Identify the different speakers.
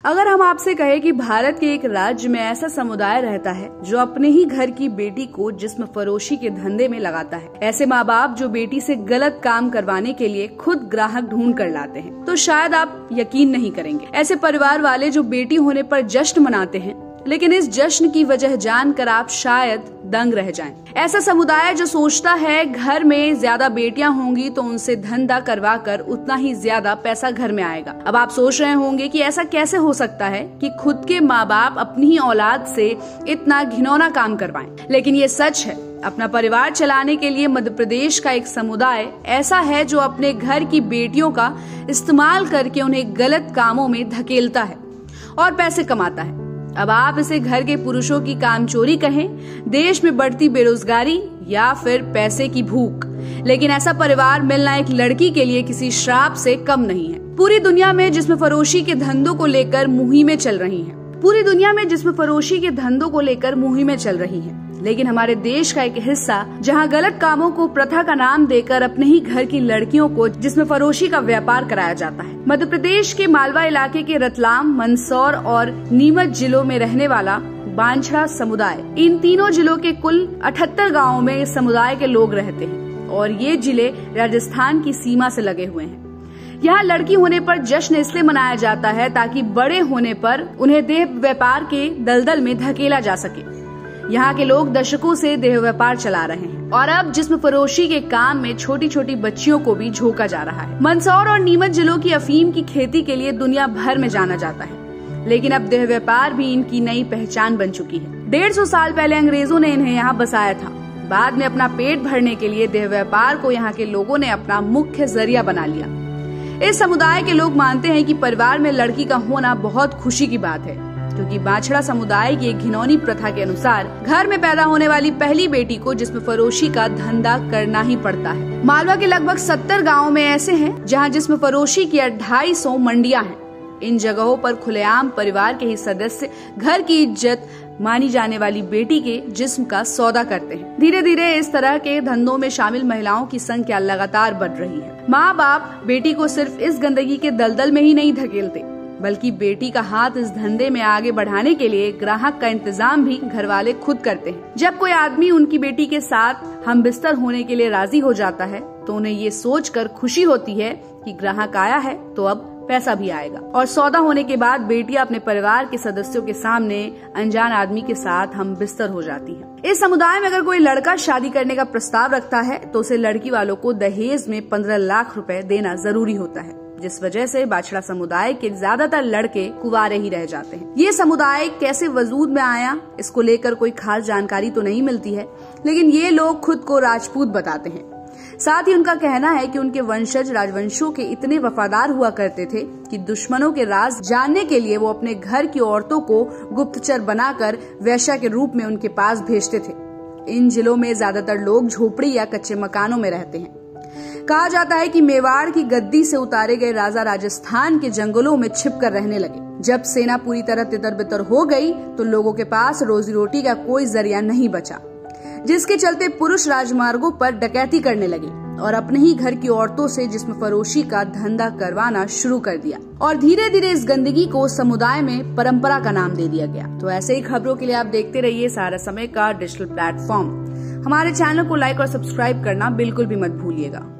Speaker 1: अगर हम आपसे कहें कि भारत के एक राज्य में ऐसा समुदाय रहता है जो अपने ही घर की बेटी को जिस्म फरोशी के धंधे में लगाता है, ऐसे माँ बाप जो बेटी से गलत काम करवाने के लिए खुद ग्राहक ढूंढ कर लाते हैं, तो शायद आप यकीन नहीं करेंगे। ऐसे परिवार वाले जो बेटी होने पर जश्न मनाते हैं, लेकिन इस जश्न की वजह जानकर आप शायद दंग रह जाएं। ऐसा समुदाय जो सोचता है घर में ज्यादा बेटियां होंगी तो उनसे धंधा करवाकर उतना ही ज्यादा पैसा घर में आएगा। अब आप सोच रहे होंगे कि ऐसा कैसे हो सकता है कि खुद के माँ बाप अपनी ही औलाद से इतना घिनौना काम करवाएं, लेकिन ये सच है। अपना परिवार चलाने के लिए मध्य प्रदेश का एक समुदाय ऐसा है जो अपने घर की बेटियों का इस्तेमाल करके उन्हें गलत कामों में धकेलता है और पैसे कमाता है। अब आप इसे घर के पुरुषों की कामचोरी कहें, देश में बढ़ती बेरोजगारी या फिर पैसे की भूख, लेकिन ऐसा परिवार मिलना एक लड़की के लिए किसी श्राप से कम नहीं है। पूरी दुनिया में जिस्म फरोशी के धंधों को लेकर मुहिमें चल रही हैं। लेकिन हमारे देश का एक हिस्सा जहां गलत कामों को प्रथा का नाम देकर अपने ही घर की लड़कियों को जिस्म फरोशी का व्यापार कराया जाता है। मध्य प्रदेश के मालवा इलाके के रतलाम, मंदसौर और नीमच जिलों में रहने वाला बांछड़ा समुदाय, इन तीनों जिलों के कुल 78 गाँवों में इस समुदाय के लोग रहते हैं और ये जिले राजस्थान की सीमा से लगे हुए हैं। यहाँ लड़की होने पर जश्न इसलिए मनाया जाता है ताकि बड़े होने पर उन्हें देह व्यापार के दलदल में धकेला जा सके। यहाँ के लोग दशकों से देह व्यापार चला रहे हैं और अब जिस्म फरोशी के काम में छोटी छोटी बच्चियों को भी झोंका जा रहा है। मंदसौर और नीमच जिलों की अफीम की खेती के लिए दुनिया भर में जाना जाता है, लेकिन अब देह व्यापार भी इनकी नई पहचान बन चुकी है। 150 साल पहले अंग्रेजों ने इन्हें यहाँ बसाया था। बाद में अपना पेट भरने के लिए देह व्यापार को यहाँ के लोगों ने अपना मुख्य जरिया बना लिया। इस समुदाय के लोग मानते हैं कि परिवार में लड़की का होना बहुत खुशी की बात है, क्योंकि बांछड़ा समुदाय की एक घिनौनी प्रथा के अनुसार घर में पैदा होने वाली पहली बेटी को जिस्म फरोशी का धंधा करना ही पड़ता है। मालवा के लगभग 70 गांवों में ऐसे हैं जहां जिस्म फरोशी की 250 मंडियां हैं। इन जगहों पर खुलेआम परिवार के ही सदस्य घर की इज्जत मानी जाने वाली बेटी के जिस्म का सौदा करते हैं। धीरे धीरे इस तरह के धंधों में शामिल महिलाओं की संख्या लगातार बढ़ रही है। माँ बाप बेटी को सिर्फ इस गंदगी के दलदल में ही नहीं धकेलते, बल्कि बेटी का हाथ इस धंधे में आगे बढ़ाने के लिए ग्राहक का इंतजाम भी घर वाले खुद करते हैं। जब कोई आदमी उनकी बेटी के साथ हम बिस्तर होने के लिए राजी हो जाता है तो उन्हें ये सोचकर खुशी होती है कि ग्राहक आया है तो अब पैसा भी आएगा। और सौदा होने के बाद बेटियां अपने परिवार के सदस्यों के सामने अनजान आदमी के साथ हम बिस्तर हो जाती है। इस समुदाय में अगर कोई लड़का शादी करने का प्रस्ताव रखता है तो उसे लड़की वालों को दहेज में 15 लाख रुपए देना जरूरी होता है, जिस वजह से बांछड़ा समुदाय के ज्यादातर लड़के कुंवारे ही रह जाते हैं। ये समुदाय कैसे वजूद में आया, इसको लेकर कोई खास जानकारी तो नहीं मिलती है, लेकिन ये लोग खुद को राजपूत बताते हैं। साथ ही उनका कहना है कि उनके वंशज राजवंशों के इतने वफादार हुआ करते थे कि दुश्मनों के राज जानने के लिए वो अपने घर की औरतों को गुप्तचर बनाकर वेश्या के रूप में उनके पास भेजते थे। इन जिलों में ज्यादातर लोग झोपड़ी या कच्चे मकानों में रहते हैं। कहा जाता है कि मेवाड़ की गद्दी से उतारे गए राजा राजस्थान के जंगलों में छिप कर रहने लगे। जब सेना पूरी तरह तितर बितर हो गई तो लोगों के पास रोजी रोटी का कोई जरिया नहीं बचा, जिसके चलते पुरुष राजमार्गों पर डकैती करने लगे और अपने ही घर की औरतों से जिस्म फरोशी का धंधा करवाना शुरू कर दिया और धीरे धीरे इस गंदगी को समुदाय में परंपरा का नाम दे दिया गया। तो ऐसे ही खबरों के लिए आप देखते रहिए सारा समय का डिजिटल प्लेटफॉर्म। हमारे चैनल को लाइक और सब्सक्राइब करना बिल्कुल भी मत भूलिएगा।